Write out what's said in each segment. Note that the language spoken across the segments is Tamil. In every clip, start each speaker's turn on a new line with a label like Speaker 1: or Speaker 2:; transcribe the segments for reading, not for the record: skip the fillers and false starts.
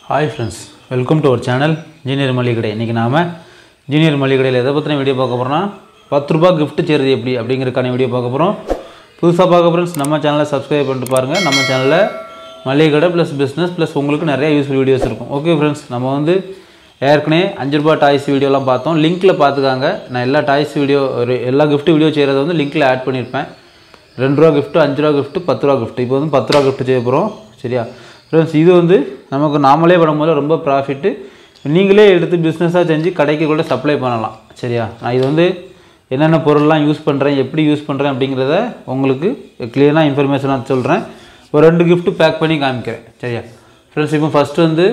Speaker 1: Hi friends, welcome to our channel Engineer Malikade. இன்னைக்கு நாம Engineer Malikade எதை பத்தின வீடியோ பார்க்க போறோம்னா 10 ரூபாய் gift சேருது எப்படி அப்படிங்கறதுக்கான வீடியோ பார்க்க போறோம். புதுசா பார்க்க फ्रेंड्स நம்ம சேனலை Subscribe பண்ணிட்டு பாருங்க. நம்ம சேனல்ல மளிகை plus business plus உங்களுக்கு நிறைய யூஸ்ஃபுல் வீடியோஸ் இருக்கும். ஓகே फ्रेंड्स, நம்ம வந்து ஏற்கனவே 5 ரூபாய் டாய்ஸ் வீடியோலாம் பார்த்தோம். லிங்க்ல பாத்துக்காங்க. நான் எல்லா டாய்ஸ் வீடியோ எல்லா gift வீடியோ சேரத வந்து லிங்க்ல ஆட் பண்ணிருப்பேன். 2 ரூபாய் gift, 5 ரூபாய் gift, 10 ரூபாய் gift. இப்போ வந்து 10 ரூபாய் gift செய்ய போறோம். சரியா फ्रेंड्स, இது வந்து நமக்கு நாமளே பண்ணும்போது ரொம்ப ப்ராஃபிட். நீங்களே எடுத்து பிசினஸா செஞ்சு கடைக்கு கூட சப்ளை பண்ணலாம். சரியா, நான் இது வந்து என்னென்ன பொருள்லாம் யூஸ் பண்றேன், எப்படி யூஸ் பண்றேன் அப்படிங்கறத உங்களுக்கு கிளியரா இன்ஃபர்மேஷனா சொல்றேன். ஒரு 2 gift பேக் பண்ணி காமிக்கிறேன். சரியா फ्रेंड्स, இப்போ ஃபர்ஸ்ட் வந்து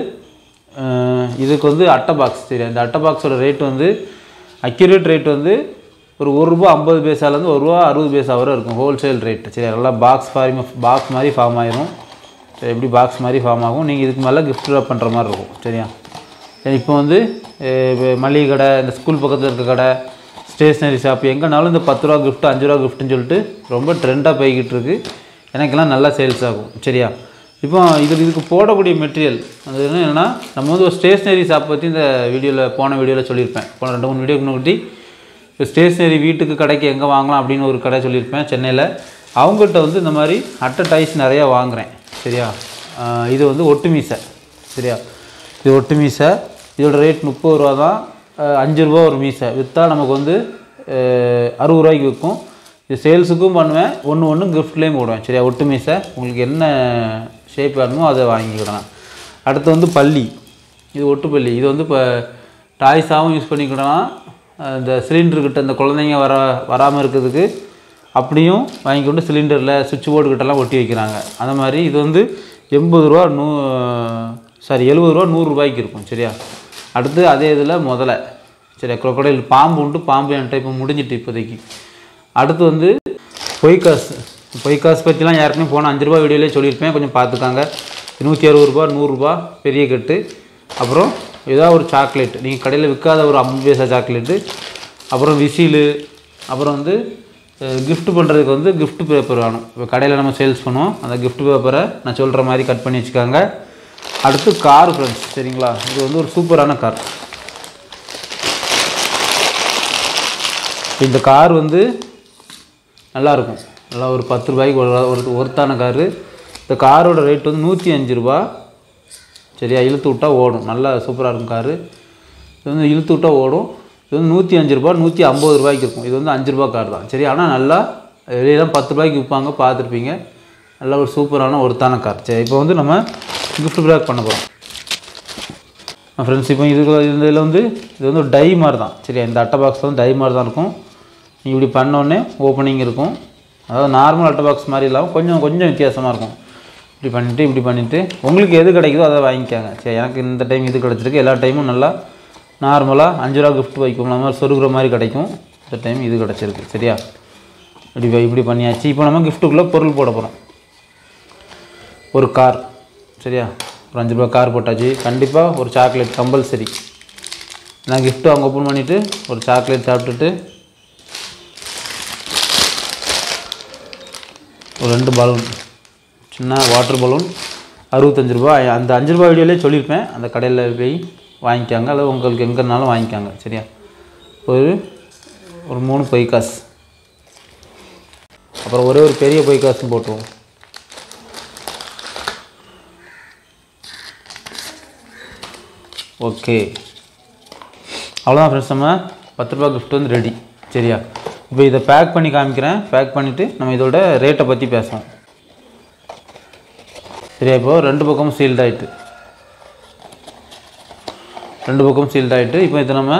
Speaker 1: இதுக்கு வந்து அட்டை பாக்ஸ். சரியா, இந்த அட்டை பாக்ஸோட ரேட் வந்து அக்யூரேட் ரேட் வந்து ஒரு 1 ரூபாய் 50 பைசால இருந்து 1 ரூபாய் 60 பைசா வரை இருக்கும் ஹோல்சேல் ரேட். சரியா, நல்லா பாக்ஸ் மாதிரி ஃபார்ம் ஆயிரும். சரி, எப்படி பாக்ஸ் மாதிரி ஃபார்ம் ஆகும். நீங்கள் இதுக்கு மேலே கிஃப்ட் ட்ராப் பண்ணுற மாதிரி இருக்கும். சரியா, இப்போ வந்து மளிகை கடை, இந்த ஸ்கூல் பக்கத்தில் இருக்க கடை, ஸ்டேஷ்னரி ஷாப் எங்கேனாலும் இந்த 10 ரூபா கிஃப்ட், 5 ரூபா கிஃப்ட்னு சொல்லிட்டு ரொம்ப ட்ரெண்டாக போய்கிட்டு இருக்குது. எனக்கெல்லாம் நல்லா சேல்ஸ் ஆகும். சரியா, இப்போ இதுக்கு போடக்கூடிய மெட்டீரியல் அது என்னென்னா, நம்ம வந்து ஒரு ஸ்டேஷ்னரி ஷாப் பற்றி இந்த போன வீடியோவில் சொல்லியிருப்பேன். போன 2-3 வீடியோக்கு முன்னாடி இப்போ ஸ்டேஷ்னரி வீட்டுக்கு கடைக்கு எங்கே வாங்கலாம் அப்படின்னு ஒரு கடை சொல்லியிருப்பேன் சென்னையில். அவங்ககிட்ட வந்து இந்த மாதிரி அட்டை டாய்ஸ் நிறையா வாங்குகிறேன். சரியா, இது வந்து ஒட்டு மீசை. சரியா, இது ஒட்டு மீசை. இதோட ரேட் 30 ரூபா தான். 5 ரூபா ஒரு மீசை விற்றா நமக்கு வந்து 60 ரூபாய்க்கு விற்கும். இது சேல்ஸுக்கும் பண்ணுவேன், ஒன்று கிஃப்ட்லேயும் போடுவேன். சரியா, ஒட்டு மீசை உங்களுக்கு என்ன ஷேப் வேணுமோ அதை வாங்கிக்கிடலாம். அடுத்து வந்து பள்ளி, இது ஒட்டு பள்ளி. இது வந்து இப்போ டாய்ஸாகவும் யூஸ் பண்ணிக்கிடலாம். இந்த சிலிண்டர்கிட்ட இந்த குழந்தைங்க வராமல் இருக்கிறதுக்கு அப்படியும் வாங்கிக்கொண்டு சிலிண்டரில் சுவிட்ச் போர்டு கிட்டலாம் ஒட்டி வைக்கிறாங்க. அந்த மாதிரி இது வந்து 70 ரூபா 100 ரூபாய்க்கு இருக்கும். சரியா, அடுத்து அதே இதில் முதல்ல. சரியா, crocodile பாம்பு உண்டு. பாம்பு என்கிட்ட இப்போ முடிஞ்சிட்டு இப்போதைக்கு. அடுத்து வந்து பொய்காசு பற்றிலாம் யாருக்குமே போன 5 ரூபா வீடியோலேயே சொல்லியிருப்பேன், கொஞ்சம் பார்த்துக்காங்க. 160 ரூபா 100 ரூபா பெரிய கட்டு. அப்புறம் ஏதாவது ஒரு சாக்லேட், நீங்கள் கடையில் விற்காத ஒரு 50 பைசா சாக்லேட்டு. அப்புறம் விசிலு. அப்புறம் வந்து கிஃப்ட் பண்ணுறதுக்கு வந்து கிஃப்ட் பேப்பர் வேணும். இப்போ கடையில் நம்ம சேல்ஸ் பண்ணுவோம், அந்த கிஃப்ட் பேப்பரை நான் சொல்கிற மாதிரி கட் பண்ணி வச்சுக்காங்க. அடுத்து கார் ஃப்ரெண்ட்ஸ். சரிங்களா, இது வந்து ஒரு சூப்பரான கார். இந்த கார் வந்து நல்லாயிருக்கும், நல்லா ஒரு 10 ரூபாய்க்கு ஒருத்தான காரு. இந்த காரோட ரேட் வந்து 105 ரூபா. சரியா, இழுத்து விட்டால் ஓடும், நல்லா சூப்பராக இருக்கும் காரு. இது வந்து இழுத்து விட்டால் ஓடும். இது வந்து 105 ரூபா 150 ரூபாய்க்கு இருக்கும். இது வந்து 5 ரூபா கார் தான். சரி, ஆனால் நல்லா வெளியெல்லாம் 10 ரூபாய்க்கு விற்பாங்க, பார்த்துருப்பீங்க. நல்ல ஒரு சூப்பரான ஒருத்தான கார். சரி, இப்போ வந்து நம்ம கிஃப்ட் பேக் பண்ண போகிறோம் ஃப்ரெண்ட்ஸ். இப்போ இதில் வந்து இது வந்து ஒரு டை மாதிரி தான். சரியா, இந்த அட்டை பாக்ஸ் வந்து டை மாதிரி தான் இருக்கும். நீங்கள் இப்படி பண்ணோடனே ஓப்பனிங் இருக்கும். அதாவது நார்மல் அட்டை பாக்ஸ் மாதிரி இல்லாமல் கொஞ்சம் வித்தியாசமாக இருக்கும். இப்படி பண்ணிவிட்டு உங்களுக்கு எது கிடைக்குதோ அதை வாங்கிக்காங்க. சரி, எனக்கு இந்த டைம் இது கிடச்சிருக்கு. எல்லா டைமும் நல்லா நார்மலாக 5 ரூபா கிஃப்ட் வைக்கும், நம்ம சொருகிற மாதிரி கிடைக்கும். இந்த டைம் இது கிடச்சிருக்கு. சரியா, இப்படி பண்ணியாச்சு. இப்போ நம்ம கிஃப்ட்டுக்குள்ளே பொருள் போட போகிறோம். ஒரு கார். சரியா, ஒரு 5 ரூபா கார் போட்டாச்சு. கண்டிப்பாக ஒரு சாக்லேட் கம்பல்சரி. நான் கிஃப்ட்டு அவங்க ஓப்பன் பண்ணிவிட்டு ஒரு சாக்லேட் சாப்பிட்டுட்டு ஒரு 2 பலூன், சின்ன வாட்டர் பலூன் 65 ரூபா. அந்த 5 ரூபா வீடியோலேயே சொல்லியிருப்பேன், அந்த கடையில் போய் வாங்கிக்காங்க, அல்லது உங்களுக்கு எங்கேனாலும் வாங்கிக்காங்க. சரியா, ஒரு 3 பொய்காசு. அப்புறம் ஒரு பெரிய பொய்காசும் போட்டுருவோம். ஓகே, அவ்வளோதான் ஃப்ரெண்ட்ஸ், நம்ம 10 ரூபா கிஃப்ட் வந்து ரெடி. சரியா, இப்போ இதை பேக் பண்ணி காமிக்கிறேன். பேக் பண்ணிவிட்டு நம்ம இதோட ரேட்டை பற்றி பேசுவோம். சரியா, இப்போது 2 பக்கமும் சீல்ட் ஆகிட்டு இப்போ இதை நம்ம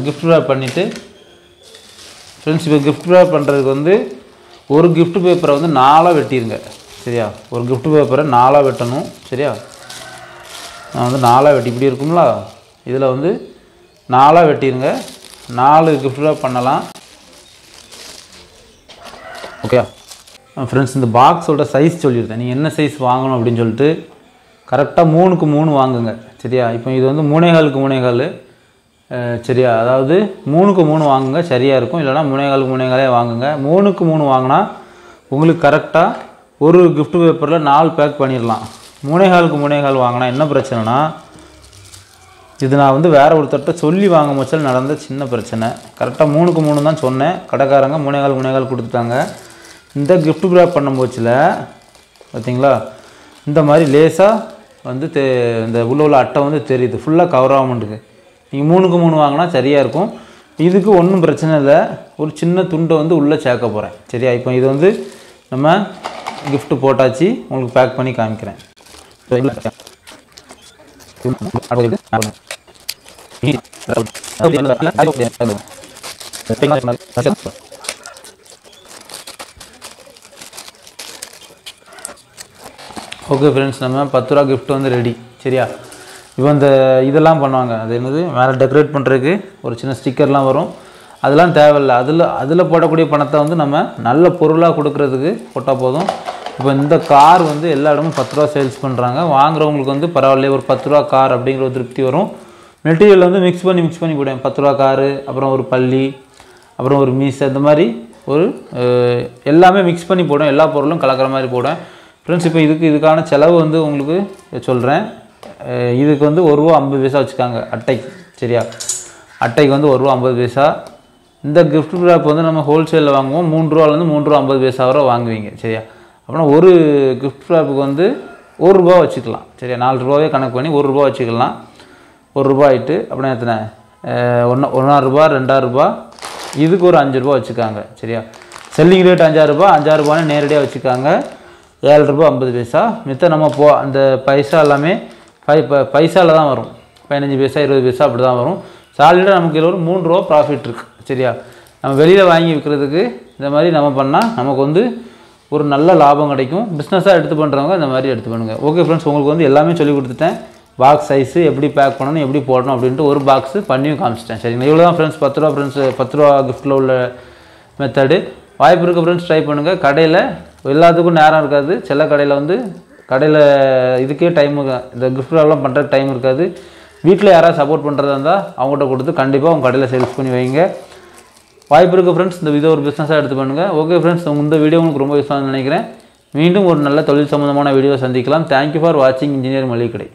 Speaker 1: கிஃப்ட் ரேப் பண்ணிவிட்டு ஃப்ரெண்ட்ஸ், இப்போ கிஃப்ட் ரேப் பண்ணுறதுக்கு வந்து ஒரு கிஃப்ட் பேப்பரை வந்து 4ஆக வெட்டிடுங்க. சரியா, ஒரு கிஃப்ட் பேப்பரை 4ஆக வெட்டணும். சரியா, நான் வந்து 4ஆக வெட்டி இப்படி இருக்குங்களா, இதில் வந்து 4ஆக வெட்டிடுங்க. 4 கிஃப்ட் ரேப் பண்ணலாம். ஓகே ஃப்ரெண்ட்ஸ், இந்த பாக்ஸோட சைஸ் சொல்லியிருந்தேன், நீங்கள் என்ன சைஸ் வாங்கணும் அப்படின்னு சொல்லிட்டு கரெக்டாக 3க்கு 3 வாங்குங்க. சரியா, இப்போ இது வந்து 3.25க்கு 3.25. சரியா, அதாவது 3க்கு 3 வாங்குங்க, சரியாக இருக்கும். இல்லைனா 3.25க்கு 3.25 வாங்குங்க. 3க்கு 3 வாங்கினா உங்களுக்கு கரெக்டாக ஒரு கிஃப்ட் பேப்பரில் 4 பேக் பண்ணிடலாம். 3.25க்கு 3.25 வாங்கினா என்ன பிரச்சனைனா, இது நான் வந்து வேறு ஒருத்தர்கிட்ட சொல்லி வாங்க முச்சல் நடந்த சின்ன பிரச்சனை. கரெக்டாக 3க்கு 3 தான் சொன்னேன். கடைக்காரங்க 3.25 கொடுத்துட்டாங்க. இந்த கிஃப்ட் ப்ராப் பண்ணும் போச்சில் பார்த்தீங்களா, இந்த மாதிரி லேசாக வந்து இந்த உள்ள அட்டை வந்து தெரியுது, ஃபுல்லாக கவர் ஆகாமட்டுக்கு. நீங்கள் 3க்கு 3 வாங்கினா சரியாக இருக்கும். இதுக்கு ஒன்றும் பிரச்சனை இல்லை. ஒரு சின்ன துண்டை வந்து உள்ளே சேர்க்க போகிறேன். சரியா? இப்போ இது வந்து நம்ம கிஃப்ட்டு போட்டாச்சு. உங்களுக்கு பேக் பண்ணி காமிக்கிறேன். ஓகே ஃப்ரெண்ட்ஸ், நம்ம 10 ரூபா கிஃப்ட் வந்து ரெடி. சரியா? இப்போ இந்த இதெல்லாம் பண்ணுவாங்க, அது என்னது, மேலே டெக்கரேட் பண்ணுறதுக்கு ஒரு சின்ன ஸ்டிக்கர்லாம் வரும். அதெல்லாம் தேவையில்லை. அதில் போடக்கூடிய பணத்தை வந்து நம்ம நல்ல பொருளாக கொடுக்குறதுக்கு போட்டால் போதும். இப்போ இந்த கார் வந்து எல்லா இடமும் 10 ரூபா சேல்ஸ் பண்ணுறாங்க. வாங்குறவங்களுக்கு வந்து பரவாயில்லையே, ஒரு 10 ரூபா கார் அப்படிங்கிற ஒரு திருப்தி வரும். மெட்டீரியல் வந்து மிக்ஸ் பண்ணி போடுவேன். 10 ரூபா காரு, அப்புறம் ஒரு பள்ளி, அப்புறம் ஒரு மீசை, இந்த மாதிரி ஒரு எல்லாமே மிக்ஸ் பண்ணி போடுவேன். எல்லா பொருளும் கலக்கிற மாதிரி போடுவேன். ஃப்ரெண்ட்ஸ், இப்போ இதுக்கான செலவு வந்து உங்களுக்கு சொல்கிறேன். இதுக்கு வந்து 1 ரூபா 50 பைசா வச்சுக்காங்க அட்டைக்கு. சரியா? அட்டைக்கு வந்து 1 ரூபா 50 பைசா. இந்த கிஃப்ட் ப்ராப் வந்து நம்ம ஹோல்சேலில் வாங்குவோம். 3 ரூபாலேருந்து 3 ரூபா 50 பைசா வரை வாங்குவீங்க. சரியா? அப்புறம் ஒரு கிஃப்ட் ப்ராப்புக்கு வந்து 1 ரூபா வச்சுக்கலாம். சரியா? 4 ரூபாவே கணக்கு பண்ணி 1 ரூபா வச்சுக்கலாம். 1 ரூபா ஆகிட்டு அப்புறம் எத்தனை, 1 ரூபா 2 ரூபா, இதுக்கு ஒரு 5 ரூபா வச்சுக்காங்க. சரியா? செல்லிங் ரேட் 5 ரூபா, 5 ரூபான்னு நேரடியாக வச்சுக்காங்க. 7 ரூபா 50 பைசா. மித்த நம்ம அந்த பைசா எல்லாமே பைசாவில் தான் வரும். 15 பைசா 20 பைசா அப்படி தான் வரும். சாலிடாக நமக்கு இதில் ஒரு 3 ரூபா ப்ராஃபிட் இருக்குது. சரியா? நம்ம வெளியில் வாங்கி விற்கிறதுக்கு இந்த மாதிரி நம்ம பண்ணால் நமக்கு வந்து ஒரு நல்ல லாபம் கிடைக்கும். பிஸ்னஸாக எடுத்து பண்ணுறவங்க இந்த மாதிரி எடுத்து பண்ணுங்கள். ஓகே ஃப்ரெண்ட்ஸ், உங்களுக்கு வந்து எல்லாமே சொல்லி கொடுத்துட்டேன். பாக்ஸ் சைஸு எப்படி பேக் பண்ணணும், எப்படி போடணும் அப்படின்ட்டு ஒரு பாக்ஸு பண்ணியும் காமிச்சிட்டேன். சரிங்களா? இவ்வளோ தான் ஃப்ரெண்ட்ஸ் 10 ரூபா ஃப்ரெண்ட்ஸ் 10 ரூபா கிஃப்ட்டில் உள்ள மெத்தடு. வாய்ப்பு இருக்க ஃப்ரெண்ட்ஸ் ட்ரை பண்ணுங்கள். கடையில் எல்லாத்துக்கும் நேரம் இருக்காது. சில கடையில் வந்து இதுக்கே டைம், இந்த கிஃப்ட்லாம் பண்ணுறதுக்கு டைம் இருக்காது. வீட்டில் யாராவது சப்போர்ட் பண்ணுறதா இருந்தால் அவங்கள்ட்ட கொடுத்து கண்டிப்பாக உங்கள் கடையில் சேல்ஸ் பண்ணி வைங்க. வாய்ப்பு இருக்குது ஃப்ரெண்ட்ஸ், இந்த இதை ஒரு பிஸ்னஸாக எடுத்து பண்ணுங்கள். ஓகே ஃப்ரெண்ட்ஸ், இந்த வீடியோ உங்களுக்கு ரொம்ப யூஸ்ஃபுல்லாக நினைக்கிறேன். மீண்டும் ஒரு நல்ல தொழில் சம்மந்தமான வீடியோ சந்திக்கலாம். தேங்க்யூ ஃபார் வாட்சிங் இன்ஜினியர் மளிகை கடை.